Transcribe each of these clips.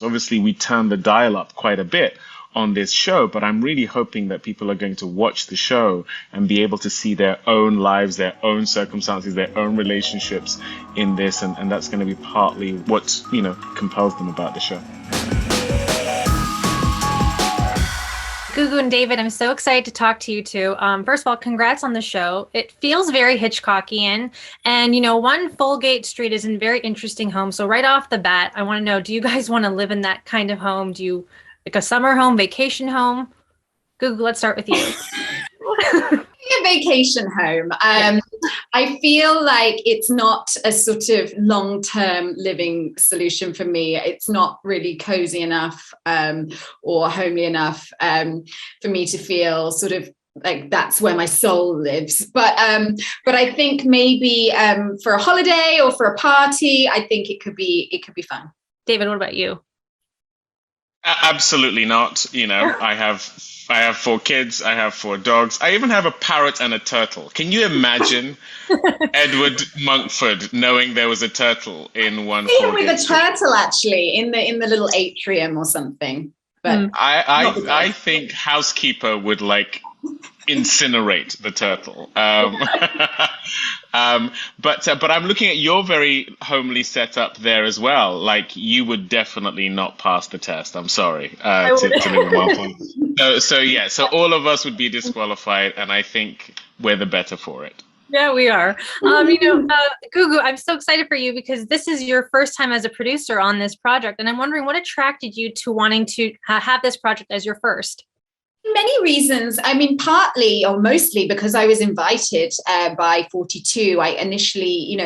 Obviously, we turn the dial up quite a bit on this show, but I'm really hoping that people are going to watch the show and be able to see their own lives, their own circumstances, their own relationships in this, and that's going to be partly what, compels them about the show. Gugu and David, I'm so excited to talk to you two. First of all, congrats on the show. It feels very Hitchcockian. And, One Folgate Street is a very interesting home. So right off the bat, I want to know, do you guys want to live in that kind of home? Do you like a summer home, vacation home? Gugu, let's start with you. A vacation home. I feel like it's not a sort of long-term living solution for me. It's not really cozy enough or homely enough for me to feel sort of like that's where my soul lives. But I think maybe for a holiday or for a party, I think it could be fun. David, what about you? Absolutely not. I have 4 kids. I have 4 dogs. I even have a parrot and a turtle. Can you imagine Edward Monkford knowing there was a turtle in one? With a turtle, actually, in the little atrium or something. But I think housekeeper would incinerate the turtle. But I'm looking at your very homely setup there as well. Like, you would definitely not pass the test. I'm sorry to live in one place. So all of us would be disqualified, and I think we're the better for it. Yeah, we are. Gugu, I'm so excited for you because this is your first time as a producer on this project, and I'm wondering what attracted you to wanting to have this project as your first. Many reasons. I mean, partly or mostly because I was invited by 42. I initially,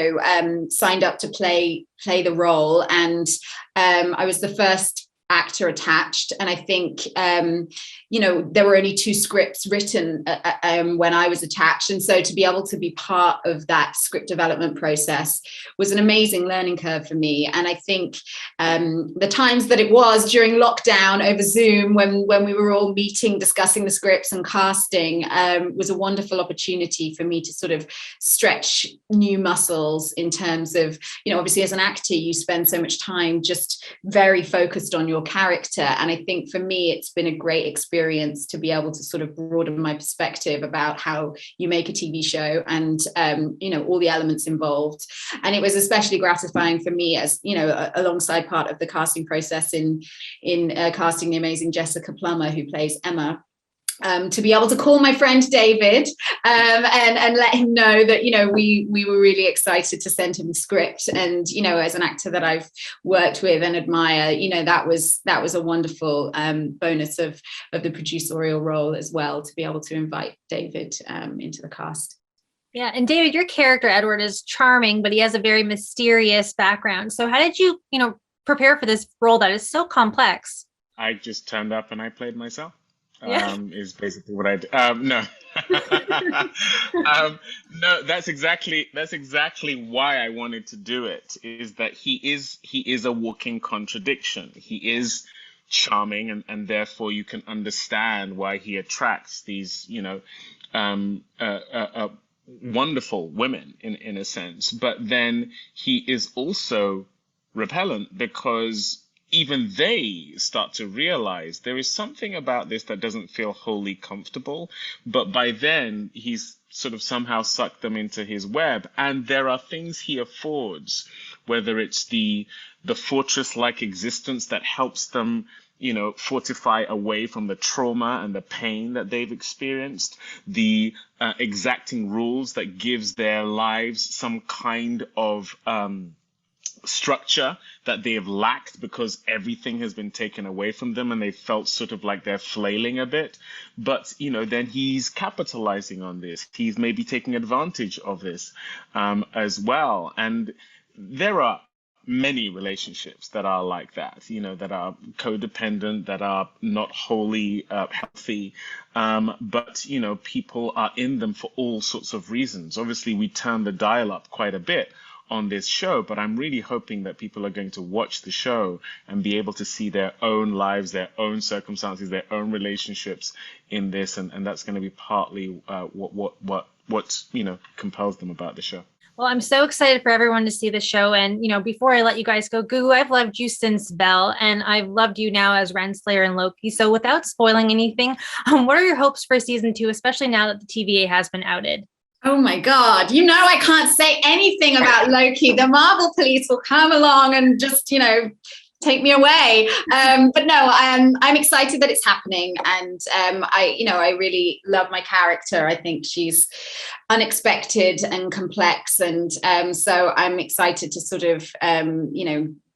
signed up to play the role, and I was the first actor attached. And I think, there were only 2 scripts written when I was attached. And so to be able to be part of that script development process was an amazing learning curve for me. And I think the times that it was during lockdown over Zoom, when we were all meeting, discussing the scripts and casting, was a wonderful opportunity for me to sort of stretch new muscles in terms of, obviously as an actor, you spend so much time just very focused on your character. And I think for me, it's been a great experience to be able to sort of broaden my perspective about how you make a TV show and, all the elements involved. And it was especially gratifying for me as, alongside part of the casting process in casting the amazing Jessica Plummer, who plays Emma. To be able to call my friend David and let him know that, we were really excited to send him the script. And, as an actor that I've worked with and admire, that was a wonderful bonus of the producerial role as well, to be able to invite David into the cast. Yeah. And David, your character, Edward, is charming, but he has a very mysterious background. So how did you, prepare for this role that is so complex? I just turned up and I played myself. Yeah. Is basically what I did. No, no, that's exactly why I wanted to do it. Is that he is a walking contradiction. He is charming, and therefore you can understand why he attracts these, wonderful women in a sense. But then he is also repellent because even they start to realize there is something about this that doesn't feel wholly comfortable. But by then, he's sort of somehow sucked them into his web. And there are things he affords, whether it's the fortress-like existence that helps them, fortify away from the trauma and the pain that they've experienced, the exacting rules that gives their lives some kind of structure that they have lacked because everything has been taken away from them and they felt sort of like they're flailing a bit. But, then he's capitalizing on this. He's maybe taking advantage of this as well. And there are many relationships that are like that, that are codependent, that are not wholly healthy. But, people are in them for all sorts of reasons. Obviously, we turn the dial up quite a bit on this show, but I'm really hoping that people are going to watch the show and be able to see their own lives, their own circumstances, their own relationships in this, and that's going to be partly what compels them about the show. Well, I'm so excited for everyone to see the show. And, before I let you guys go, Gugu, I've loved you since Belle, and I've loved you now as Renslayer and Loki. So without spoiling anything, what are your hopes for season 2, especially now that the TVA has been outed? Oh my God. I can't say anything about Loki. The Marvel police will come along and just, take me away. But no, I'm excited that it's happening. And I really love my character. I think she's unexpected and complex. And so I'm excited to sort of,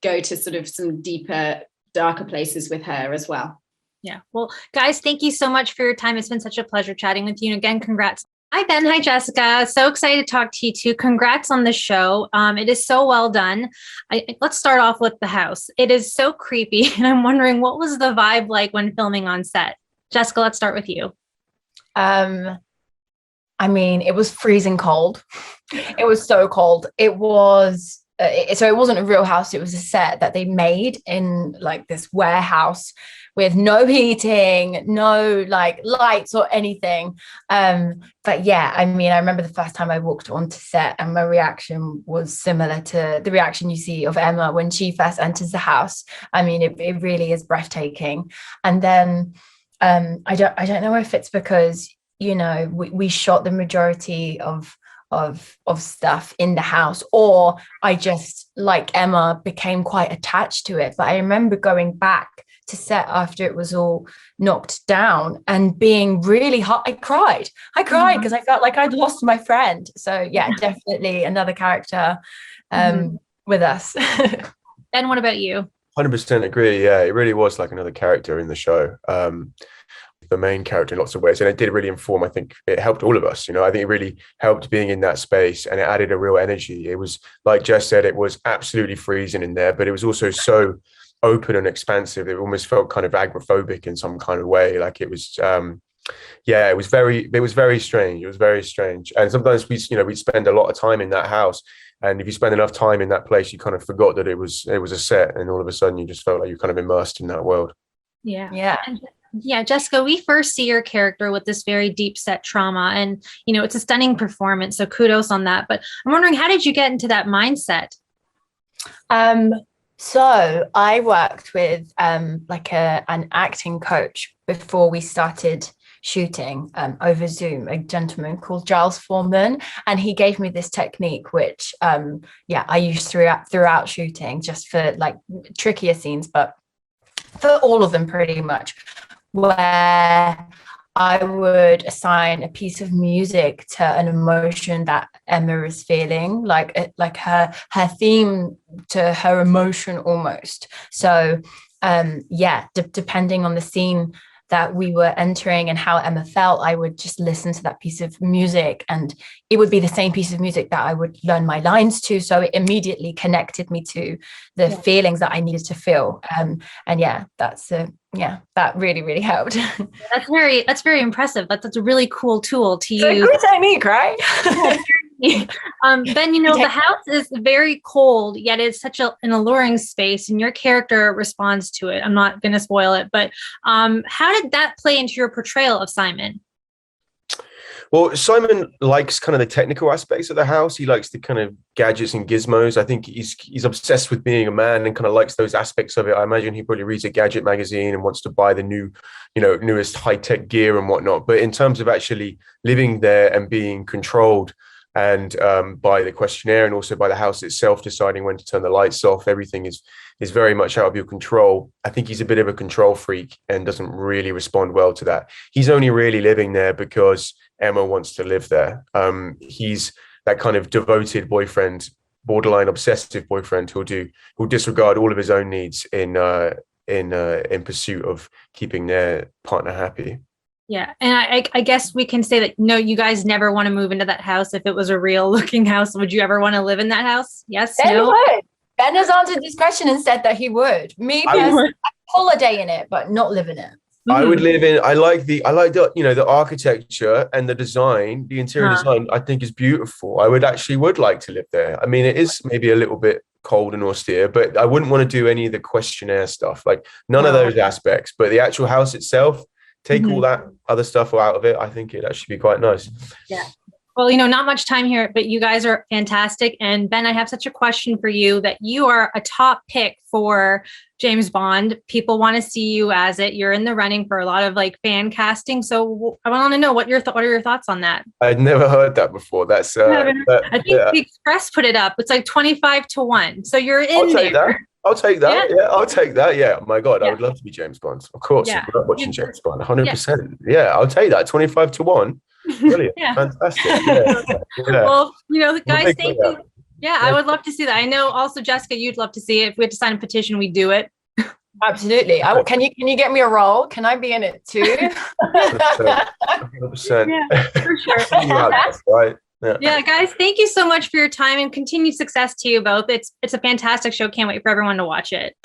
go to sort of some deeper, darker places with her as well. Yeah. Well, guys, thank you so much for your time. It's been such a pleasure chatting with you. And again, congrats. Hi, Ben. Hi, Jessica. So excited to talk to you too. Congrats on the show. It is so well done. Let's start off with the house. It is so creepy. And I'm wondering, what was the vibe like when filming on set? Jessica, let's start with you. It was freezing cold. It was so cold. It was, so it wasn't a real house. It was a set that they made in like this warehouse with no heating, no like lights or anything. But yeah, I remember the first time I walked onto set and my reaction was similar to the reaction you see of Emma when she first enters the house. It really is breathtaking. And then I don't know if it's because, we shot the majority of stuff in the house, or I just, like Emma, became quite attached to it. But I remember going back to set after it was all knocked down and being really hot. I cried because I felt like I'd lost my friend. So yeah, definitely another character with us. Ben, what about you? 100% agree. Yeah, it really was like another character in the show. The main character in lots of ways, and it did really inform. I think it helped all of us. I think it really helped being in that space, and it added a real energy. It was, like Jess said, it was absolutely freezing in there, but it was also so open and expansive. It almost felt kind of agoraphobic in some kind of way. Like it was, it was very strange. It was very strange, and sometimes we'd spend a lot of time in that house. And if you spend enough time in that place, you kind of forgot that it was a set, and all of a sudden you just felt like you're kind of immersed in that world. Yeah. Yeah, Jessica, we first see your character with this very deep set trauma, and it's a stunning performance, so kudos on that. But I'm wondering, how did you get into that mindset? So I worked with an acting coach before we started shooting over Zoom, a gentleman called Giles Foreman, and he gave me this technique which I used throughout shooting, just for like trickier scenes, but for all of them pretty much, where I would assign a piece of music to an emotion that Emma is feeling, like her theme to her emotion almost. So depending on the scene that we were entering and how Emma felt, I would just listen to that piece of music, and it would be the same piece of music that I would learn my lines to. So it immediately connected me to the feelings that I needed to feel. That really, really helped. That's very impressive. That's a really cool tool to use. It's a good technique, right? Ben, the house is very cold, yet it's such an alluring space, and your character responds to it. I'm not going to spoil it, but how did that play into your portrayal of Simon? Well, Simon likes kind of the technical aspects of the house. He likes the kind of gadgets and gizmos. I think he's obsessed with being a man and kind of likes those aspects of it. I imagine he probably reads a gadget magazine and wants to buy the newest high-tech gear and whatnot. But in terms of actually living there and being controlled and by the questionnaire and also by the house itself deciding when to turn the lights off, everything is very much out of your control. I think he's a bit of a control freak and doesn't really respond well to that. He's only really living there because Emma wants to live there. He's that kind of devoted boyfriend, borderline obsessive boyfriend who'll disregard all of his own needs in pursuit of keeping their partner happy. Yeah. And I guess we can say that, no, you guys never want to move into that house. If it was a real looking house, would you ever want to live in that house? Yes. Ben no. would. Ben has answered this question and said that he would. Me, I'd holiday in it, but not live in it. I would live in. I like the the architecture and the design, the interior design. I think is beautiful. I would like to live there. I mean, it is maybe a little bit cold and austere, but I wouldn't want to do any of the questionnaire stuff, like none of those aspects. But the actual house itself, take all that other stuff out of it. I think it'd actually be quite nice. Yeah. Well, not much time here, but you guys are fantastic. And Ben, I have such a question for you that you are a top pick for James Bond. People want to see you as it. You're in the running for a lot of like fan casting. So I want to know what are your thoughts on that? I'd never heard that before. That's I think the Express put it up. It's like 25-1. So you're in there. I'll take that. Yeah, I'll take that. Yeah. Oh my God, I would love to be James Bond. Of course. Yeah. I love watching James Bond. 100%. Yeah, I'll take that. 25-1. Brilliant. Fantastic. Yeah. Well, guys, thank you. Yeah, I would love to see that. I know also, Jessica, you'd love to see it. If we had to sign a petition, we'd do it. Absolutely. Can you get me a role? Can I be in it too? 100%. Yeah, for sure. Right. Yeah, guys, thank you so much for your time and continued success to you both. It's a fantastic show. Can't wait for everyone to watch it.